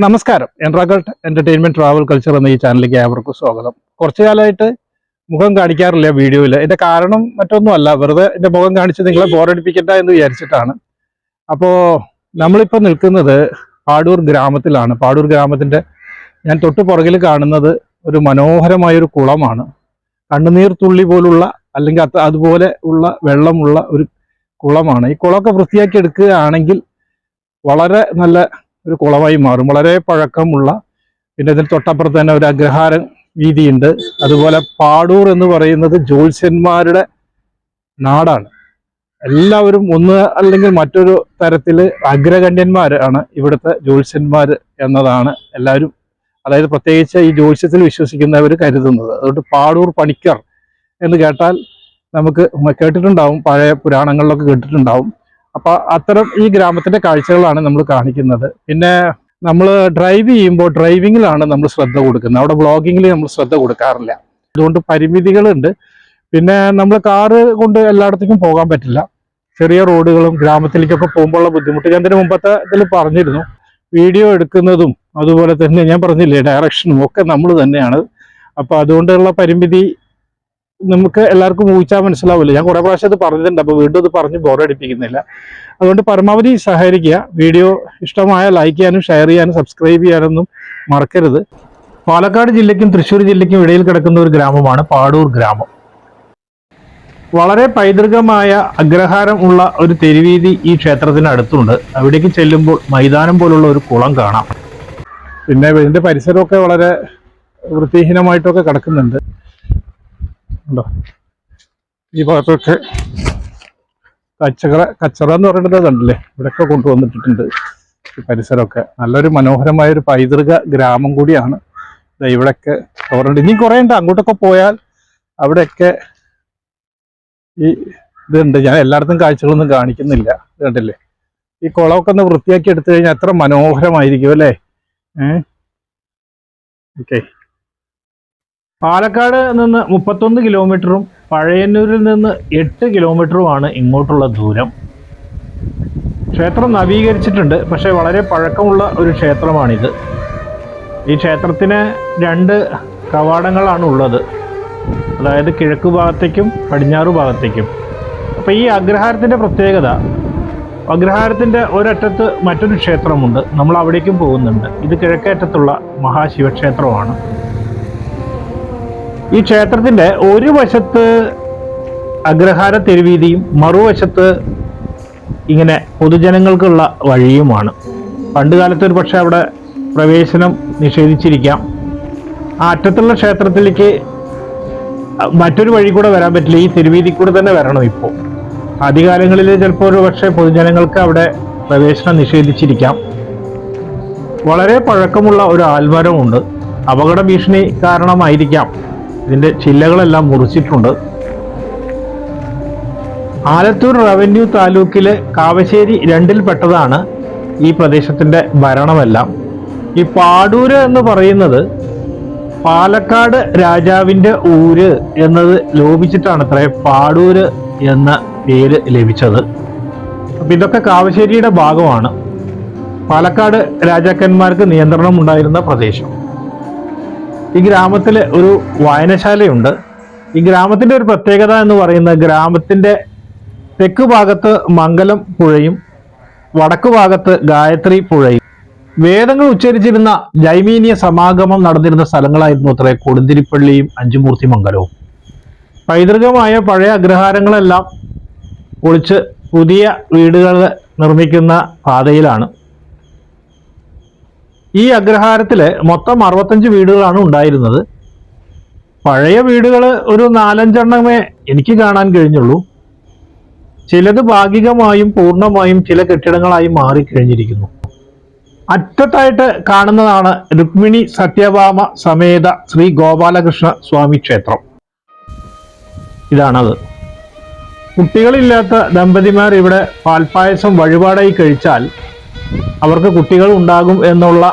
നമസ്കാരം. എൻട്രാഗൾട്ട് entertainment travel culture എന്ന ഈ ചാനലിലേക്ക് ഏവർക്കും സ്വാഗതം. കുറച്ചു കാലമായിട്ട് മുഖം കാണിക്കാറില്ല വീഡിയോയിൽ. ഇതിന്റെ കാരണം മറ്റൊന്നുമല്ല, വെറുതെ എന്റെ മുഖം കാണിച്ച് നിങ്ങളെ ബോറടിപ്പിക്കണ്ട എന്ന് വിചാരിച്ചിട്ടാണ്. അപ്പോൾ നമ്മളിപ്പോൾ നിൽക്കുന്നത് പാടൂർ ഗ്രാമത്തിലാണ്. പാടൂർ ഗ്രാമത്തിന്റെ ഞാൻ തൊട്ടു പുറകിൽ കാണുന്നത് ഒരു മനോഹരമായ ഒരു കുളമാണ്. കണ്ണുനീർ തുള്ളി പോലുള്ള അല്ലെങ്കിൽ അതുപോലെ ഉള്ള വെള്ളമുള്ള ഒരു കുളമാണ്. ഈ കുളമൊക്കെ വൃത്തിയാക്കി എടുക്കുകയാണെങ്കിൽ വളരെ നല്ല ഒരു കുളമായി മാറും. വളരെ പഴക്കമുള്ള, പിന്നെ ഇതിന് തൊട്ടപ്പുറത്ത് തന്നെ ഒരു അഗ്രഹാരം വീതിയുണ്ട്. അതുപോലെ പാടൂർ എന്ന് പറയുന്നത് ജ്യോത്സ്യന്മാരുടെ നാടാണ്. എല്ലാവരും ഒന്ന് അല്ലെങ്കിൽ മറ്റൊരു തരത്തിൽ അഗ്രഗണ്യന്മാരാണ് ഇവിടുത്തെ ജ്യോത്സ്യന്മാർ എന്നതാണ് എല്ലാവരും, അതായത് പ്രത്യേകിച്ച് ഈ ജ്യോത്സ്യത്തിൽ വിശ്വസിക്കുന്നവർ കരുതുന്നത്. അതുകൊണ്ട് പാടൂർ പണിക്കർ എന്ന് കേട്ടാൽ നമുക്ക് കേട്ടിട്ടുണ്ടാവും, പഴയ പുരാണങ്ങളിലൊക്കെ കേട്ടിട്ടുണ്ടാവും. അപ്പൊ അത്തരം ഈ ഗ്രാമത്തിന്റെ കാഴ്ചകളാണ് നമ്മൾ കാണിക്കുന്നത്. പിന്നെ നമ്മൾ ഡ്രൈവ് ചെയ്യുമ്പോൾ ഡ്രൈവിങ്ങിലാണ് നമ്മൾ ശ്രദ്ധ കൊടുക്കുന്നത്. അവിടെ വ്ളോഗിങ്ങിൽ നമ്മൾ ശ്രദ്ധ കൊടുക്കാറില്ല. അതുകൊണ്ട് പരിമിതികളുണ്ട്. പിന്നെ നമ്മൾ കാറ് കൊണ്ട് എല്ലായിടത്തേക്കും പോകാൻ പറ്റില്ല. ചെറിയ റോഡുകളും ഗ്രാമത്തിലേക്കൊക്കെ പോകുമ്പോഴുള്ള ബുദ്ധിമുട്ട് ഞാൻ ഇതിന് മുമ്പത്തെ ഇതിൽ പറഞ്ഞിരുന്നു. വീഡിയോ എടുക്കുന്നതും അതുപോലെ തന്നെ ഞാൻ പറഞ്ഞില്ലേ ഡയറക്ഷനും ഒക്കെ നമ്മൾ തന്നെയാണ്. അപ്പൊ അതുകൊണ്ടുള്ള പരിമിതി നമുക്ക് എല്ലാവർക്കും ഊഹിച്ചാൽ മനസ്സിലാവില്ല. ഞാൻ കുറെ പ്രാവശ്യം അത് പറഞ്ഞിട്ടുണ്ട്, അപ്പോൾ വീണ്ടും അത് പറഞ്ഞ് ബോറടിപ്പിക്കുന്നില്ല. അതുകൊണ്ട് പരമാവധി സഹകരിക്കുക. വീഡിയോ ഇഷ്ടമായ ലൈക്ക് ചെയ്യാനും ഷെയർ ചെയ്യാനും സബ്സ്ക്രൈബ് ചെയ്യാനൊന്നും മറക്കരുത്. പാലക്കാട് ജില്ലയ്ക്കും തൃശ്ശൂർ ജില്ലയ്ക്കും ഇടയിൽ കിടക്കുന്ന ഒരു ഗ്രാമമാണ് പാടൂർ ഗ്രാമം. വളരെ പൈതൃകമായ അഗ്രഹാരം ഉള്ള ഒരു തെരുവീതി ഈ ക്ഷേത്രത്തിന് അടുത്തുണ്ട്. അവിടേക്ക് ചെല്ലുമ്പോൾ മൈതാനം പോലുള്ള ഒരു കുളം കാണാം. പിന്നെ ഇതിന്റെ പരിസരമൊക്കെ വളരെ വൃത്തിഹീനമായിട്ടൊക്കെ കിടക്കുന്നുണ്ട്. ഈ ഭാഗത്തൊക്കെ കച്ചറ എന്ന് പറയുന്നത് കണ്ടില്ലേ, ഇവിടെയൊക്കെ കൊണ്ടുവന്നിട്ടിട്ടുണ്ട്. ഈ പരിസരമൊക്കെ നല്ലൊരു മനോഹരമായ ഒരു പൈതൃക ഗ്രാമം കൂടിയാണ്. ഇവിടെയൊക്കെ ചോറുണ്ട്. ഇനി കുറേ ഉണ്ട്, അങ്ങോട്ടൊക്കെ പോയാൽ അവിടെയൊക്കെ ഈ ഇതുണ്ട്. ഞാൻ എല്ലായിടത്തും കാഴ്ചകളൊന്നും കാണിക്കുന്നില്ല. ഇത് കണ്ടില്ലേ, ഈ കുളമൊക്കെ ഒന്ന് വൃത്തിയാക്കി എടുത്തു കഴിഞ്ഞാൽ എത്ര മനോഹരമായിരിക്കും അല്ലേ. ഓക്കെ. പാലക്കാട് നിന്ന് 31 കിലോമീറ്ററും പഴയന്നൂരിൽ നിന്ന് 8 കിലോമീറ്ററുമാണ് ഇങ്ങോട്ടുള്ള ദൂരം. ക്ഷേത്രം നവീകരിച്ചിട്ടുണ്ട്, പക്ഷേ വളരെ പഴക്കമുള്ള ഒരു ക്ഷേത്രമാണിത്. ഈ ക്ഷേത്രത്തിന് 2 കവാടങ്ങളാണ് ഉള്ളത്, അതായത് കിഴക്ക് ഭാഗത്തേക്കും പടിഞ്ഞാറ് ഭാഗത്തേക്കും. അപ്പോൾ ഈ അഗ്രഹാരത്തിൻ്റെ പ്രത്യേകത, അഗ്രഹാരത്തിൻ്റെ ഒരറ്റത്ത് മറ്റൊരു ക്ഷേത്രമുണ്ട്, നമ്മൾ അവിടേക്കും പോകുന്നുണ്ട്. ഇത് കിഴക്കേറ്റത്തുള്ള മഹാശിവക്ഷേത്രമാണ്. ഈ ക്ഷേത്രത്തിന്റെ ഒരു വശത്ത് അഗ്രഹാര തെരുവീതിയും മറുവശത്ത് ഇങ്ങനെ പൊതുജനങ്ങൾക്കുള്ള വഴിയുമാണ്. പണ്ട് കാലത്ത് ഒരു പക്ഷെ അവിടെ പ്രവേശനം നിഷേധിച്ചിരിക്കാം. ആ അറ്റത്തുള്ള ക്ഷേത്രത്തിലേക്ക് മറ്റൊരു വഴി കൂടെ വരാൻ പറ്റില്ല, ഈ തെരുവീതി കൂടെ തന്നെ വരണം. ഇപ്പോൾ ആദ്യകാലങ്ങളിൽ ചിലപ്പോൾ ഒരു പക്ഷേ പൊതുജനങ്ങൾക്ക് അവിടെ പ്രവേശനം നിഷേധിച്ചിരിക്കാം. വളരെ പഴക്കമുള്ള ഒരു ആൽമരമുണ്ട്. അപകട ഭീഷണി കാരണമായിരിക്കാം ഇതിന്റെ ചില്ലകളെല്ലാം മുറിച്ചിട്ടുണ്ട്. ആലത്തൂർ റവന്യൂ താലൂക്കിലെ കാവശ്ശേരി 2-ൽ പെട്ടതാണ് ഈ പ്രദേശത്തിന്റെ ഭരണമെല്ലാം. ഈ പാടൂര് എന്ന് പറയുന്നത് പാലക്കാട് രാജാവിന്റെ ഊര് എന്നത് ലോപിച്ചിട്ടാണ് അത്ര പാടൂര് എന്ന പേര് ലഭിച്ചത്. അപ്പൊ ഇതൊക്കെ കാവശ്ശേരിയുടെ ഭാഗമാണ്. പാലക്കാട് രാജാക്കന്മാർക്ക് നിയന്ത്രണം ഉണ്ടായിരുന്ന പ്രദേശം. ഈ ഗ്രാമത്തിൽ ഒരു വായനശാലയുണ്ട്. ഈ ഗ്രാമത്തിന്റെ ഒരു പ്രത്യേകത എന്ന് പറയുന്നത് ഗ്രാമത്തിന്റെ തെക്ക് ഭാഗത്ത് മംഗലം പുഴയും വടക്ക് ഭാഗത്ത് ഗായത്രി പുഴയും. വേദങ്ങൾ ഉച്ചരിച്ചിരുന്ന ജൈമീനിയ സമാഗമം നടന്നിരുന്ന സ്ഥലങ്ങളായിരുന്നു അത്രേ കൊടുന്തിരിപ്പള്ളിയും അഞ്ചുമൂർത്തി മംഗലവും. പൈതൃകമായ പഴയ അഗ്രഹാരങ്ങളെല്ലാം പൊളിച്ച് പുതിയ വീടുകൾ നിർമ്മിക്കുന്ന പാതയിലാണ്. ഈ അഗ്രഹാരത്തില് മൊത്തം 65 വീടുകളാണ് ഉണ്ടായിരുന്നത്. പഴയ വീടുകൾ ഒരു 4-5 എണ്ണമേ എനിക്ക് കാണാൻ കഴിഞ്ഞുള്ളൂ. ചിലത് ഭാഗികമായും പൂർണ്ണമായും ചില കെട്ടിടങ്ങളായി മാറിക്കഴിഞ്ഞിരിക്കുന്നു. അറ്റത്തായിട്ട് കാണുന്നതാണ് രുക്മിണി സത്യഭാമ സമേത ശ്രീ ഗോപാലകൃഷ്ണ സ്വാമി ക്ഷേത്രം. ഇതാണത്. കുട്ടികളില്ലാത്ത ദമ്പതിമാർ ഇവിടെ പാൽപ്പായസം വഴിപാടായി കഴിച്ചാൽ അവർക്ക് കുട്ടികൾ ഉണ്ടാകും എന്നുള്ള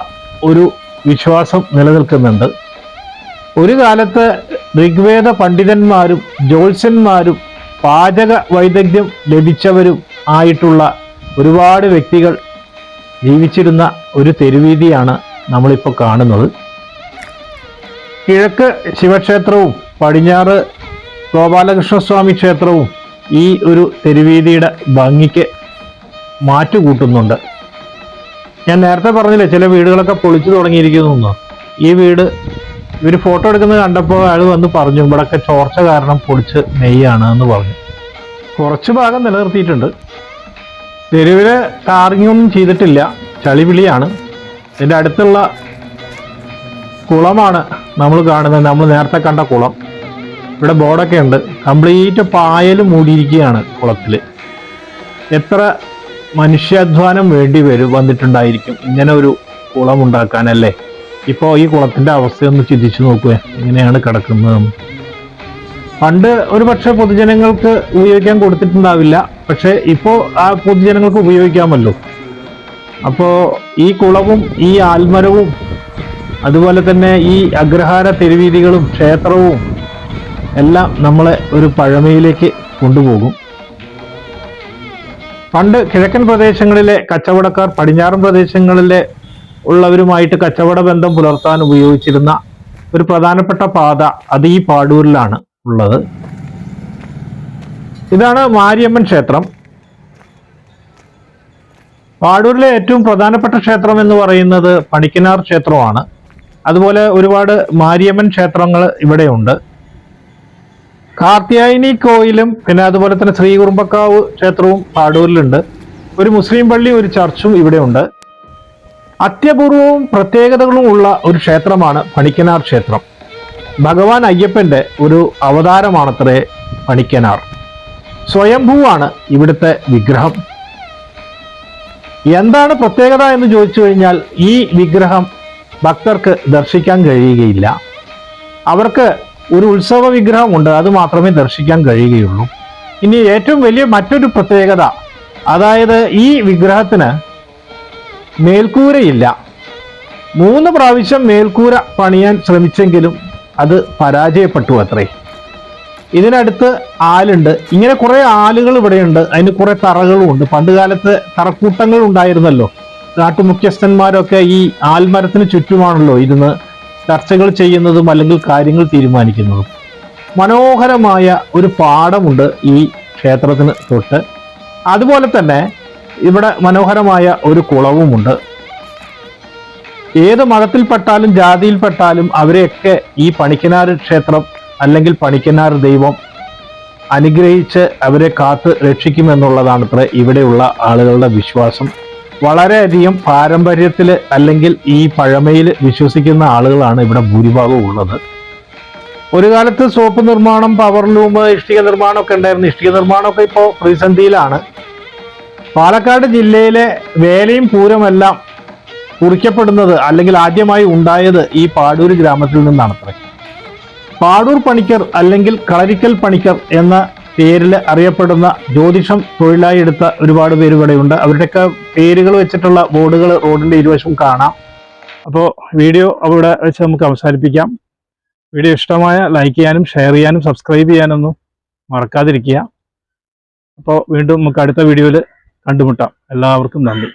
ഒരു വിശ്വാസം നിലനിൽക്കുന്നുണ്ട്. ഒരു കാലത്ത് ഋഗ്വേദ പണ്ഡിതന്മാരും ജ്യോത്സ്യന്മാരും പാചക വൈദഗ്ധ്യം ലഭിച്ചവരും ആയിട്ടുള്ള ഒരുപാട് വ്യക്തികൾ ജീവിച്ചിരുന്ന ഒരു തെരുവീതിയാണ് നമ്മളിപ്പോൾ കാണുന്നത്. കിഴക്ക് ശിവക്ഷേത്രവും പടിഞ്ഞാറ് ഗോപാലകൃഷ്ണസ്വാമി ക്ഷേത്രവും ഈ ഒരു തെരുവീതിയുടെ ഭംഗിക്ക് മാറ്റുകൂട്ടുന്നുണ്ട്. ഞാൻ നേരത്തെ പറഞ്ഞില്ലേ ചില വീടുകളൊക്കെ പൊളിച്ചു തുടങ്ങിയിരിക്കുന്നു. ഈ വീട് ഇവർ ഫോട്ടോ എടുക്കുന്നത് കണ്ടപ്പോൾ അയാൾ വന്ന് പറഞ്ഞു ഇവിടെയൊക്കെ ചോർച്ച കാരണം പൊളിച്ച് നെയ്യാണ് എന്ന് പറഞ്ഞു. കുറച്ച് ഭാഗം നിലനിർത്തിയിട്ടുണ്ട്. തെരുവില് ടാറിങ്ങൊന്നും ചെയ്തിട്ടില്ല, ചളിപിളിയാണ്. ഇതിൻ്റെ അടുത്തുള്ള കുളമാണ് നമ്മൾ കാണുന്നത്, നമ്മൾ നേരത്തെ കണ്ട കുളം. ഇവിടെ ബോർഡൊക്കെ ഉണ്ട്. കംപ്ലീറ്റ് പായൽ മൂടിയിരിക്കുകയാണ് കുളത്തിൽ. എത്ര മനുഷ്യാധ്വാനം വേണ്ടി വന്നിട്ടുണ്ടായിരിക്കും ഇങ്ങനെ ഒരു കുളം ഉണ്ടാക്കാനല്ലേ. ഇപ്പോൾ ഈ കുളത്തിൻ്റെ അവസ്ഥയൊന്ന് ചിന്തിച്ചു നോക്കുക, എങ്ങനെയാണ് കിടക്കുന്നതെന്ന്. പണ്ട് ഒരു പക്ഷേ പൊതുജനങ്ങൾക്ക് ഉപയോഗിക്കാൻ കൊടുത്തിട്ടുണ്ടാവില്ല, പക്ഷെ ഇപ്പോൾ ആ പൊതുജനങ്ങൾക്ക് ഉപയോഗിക്കാമല്ലോ. അപ്പോൾ ഈ കുളവും ഈ ആൽമരവും അതുപോലെ തന്നെ ഈ അഗ്രഹാര തെരുവീതികളും ക്ഷേത്രവും എല്ലാം നമ്മളെ ഒരു പഴമയിലേക്ക് കൊണ്ടുപോകും. പണ്ട് കിഴക്കൻ പ്രദേശങ്ങളിലെ കച്ചവടക്കാർ പടിഞ്ഞാറൻ പ്രദേശങ്ങളിലെ ഉള്ളവരുമായിട്ട് കച്ചവട ബന്ധം പുലർത്താൻ ഉപയോഗിച്ചിരുന്ന ഒരു പ്രധാനപ്പെട്ട പാത അത് ഈ പാടൂരിലാണ് ഉള്ളത്. ഇതാണ് മാരിയമ്മൻ ക്ഷേത്രം. പാടൂരിലെ ഏറ്റവും പ്രധാനപ്പെട്ട ക്ഷേത്രം എന്ന് പറയുന്നത് പണിക്കനാർ ക്ഷേത്രമാണ്. അതുപോലെ ഒരുപാട് മാരിയമ്മൻ ക്ഷേത്രങ്ങൾ ഇവിടെയുണ്ട്. കാർത്യായനി കോയിലും പിന്നെ അതുപോലെ തന്നെ ശ്രീ കുറുമ്പക്കാവ് ക്ഷേത്രവും പാടൂരിലുണ്ട്. ഒരു മുസ്ലിം പള്ളി ഒരു ചർച്ചും ഇവിടെയുണ്ട്. അത്യപൂർവവും പ്രത്യേകതകളും ഉള്ള ഒരു ക്ഷേത്രമാണ് പണിക്കനാർ ക്ഷേത്രം. ഭഗവാൻ അയ്യപ്പന്റെ ഒരു അവതാരമാണത്രേ പണിക്കനാർ. സ്വയംഭൂവാണ് ഇവിടുത്തെ വിഗ്രഹം. എന്താണ് പ്രത്യേകത എന്ന് ചോദിച്ചു കഴിഞ്ഞാൽ ഈ വിഗ്രഹം ഭക്തർക്ക് ദർശിക്കാൻ കഴിയുകയില്ല. അവർക്ക് ഒരു ഉത്സവ വിഗ്രഹമുണ്ട്, അത് മാത്രമേ ദർശിക്കാൻ കഴിയുകയുള്ളൂ. ഇനി ഏറ്റവും വലിയ മറ്റൊരു പ്രത്യേകത, അതായത് ഈ വിഗ്രഹത്തിന് മേൽക്കൂരയില്ല. 3 പ്രാവശ്യം മേൽക്കൂര പണിയാൻ ശ്രമിച്ചെങ്കിലും അത് പരാജയപ്പെട്ടു അത്രേ. ഇതിനടുത്ത് ആലുണ്ട്. ഇങ്ങനെ കുറെ ആലുകൾ ഇവിടെയുണ്ട്. അതിന് കുറെ തറകളും ഉണ്ട്. പണ്ട് കാലത്ത് തറക്കൂട്ടങ്ങൾ ഉണ്ടായിരുന്നല്ലോ. നാട്ടുമുഖ്യസ്ഥന്മാരൊക്കെ ഈ ആൽമരത്തിന് ചുറ്റുമാണല്ലോ ഇരുന്ന് ചർച്ചകൾ ചെയ്യുന്നതും അല്ലെങ്കിൽ കാര്യങ്ങൾ തീരുമാനിക്കുന്നതും. മനോഹരമായ ഒരു പാടമുണ്ട് ഈ ക്ഷേത്രത്തിന് തൊട്ട്. അതുപോലെ തന്നെ ഇവിടെ മനോഹരമായ ഒരു കുളവുമുണ്ട്. ഏത് മതത്തിൽപ്പെട്ടാലും ജാതിയിൽപ്പെട്ടാലും അവരെയൊക്കെ ഈ പണിക്കനാർ ക്ഷേത്രം അല്ലെങ്കിൽ പണിക്കനാർ ദൈവം അനുഗ്രഹിച്ച് അവരെ കാത്ത് രക്ഷിക്കുമെന്നുള്ളതാണ് അത്ര ഇവിടെയുള്ള ആളുകളുടെ വിശ്വാസം. വളരെയധികം പാരമ്പര്യത്തിൽ അല്ലെങ്കിൽ ഈ പഴമയിൽ വിശ്വസിക്കുന്ന ആളുകളാണ് ഇവിടെ ഭൂരിഭാഗവും ഉള്ളത്. ഒരു കാലത്ത് സോപ്പ് നിർമ്മാണം, പവർലൂം, ഇഷ്ടിക നിർമ്മാണം ഒക്കെ ഉണ്ടായിരുന്നു. ഇഷ്ടിക നിർമ്മാണമൊക്കെ ഇപ്പോൾ പ്രതിസന്ധിയിലാണ്. പാലക്കാട് ജില്ലയിലെ വേലയും പൂരമെല്ലാം കുറിക്കപ്പെടുന്നത് അല്ലെങ്കിൽ ആദ്യമായി ഉണ്ടായത് ഈ പാടൂർ ഗ്രാമത്തിൽ നിന്നാണത്രേ. പാടൂർ പണിക്കർ അല്ലെങ്കിൽ കളരിക്കൽ പണിക്കർ എന്ന പേരിൽ അറിയപ്പെടുന്ന ജ്യോതിഷം തൊഴിലായി എടുത്ത ഒരുപാട് പേര് ഇവിടെയുണ്ട്. അവരുടെയൊക്കെ പേരുകൾ വെച്ചിട്ടുള്ള ബോർഡുകൾ റോഡിന്റെ ഇരുവശവും കാണാം. അപ്പോൾ വീഡിയോ അവിടെ വെച്ച് നമുക്ക് അവസാനിപ്പിക്കാം. വീഡിയോ ഇഷ്ടമായ ലൈക്ക് ചെയ്യാനും ഷെയർ ചെയ്യാനും സബ്സ്ക്രൈബ് ചെയ്യാനൊന്നും മറക്കാതിരിക്കുക. അപ്പോൾ വീണ്ടും നമുക്ക് അടുത്ത വീഡിയോയിൽ കണ്ടുമുട്ടാം. എല്ലാവർക്കും നന്ദി.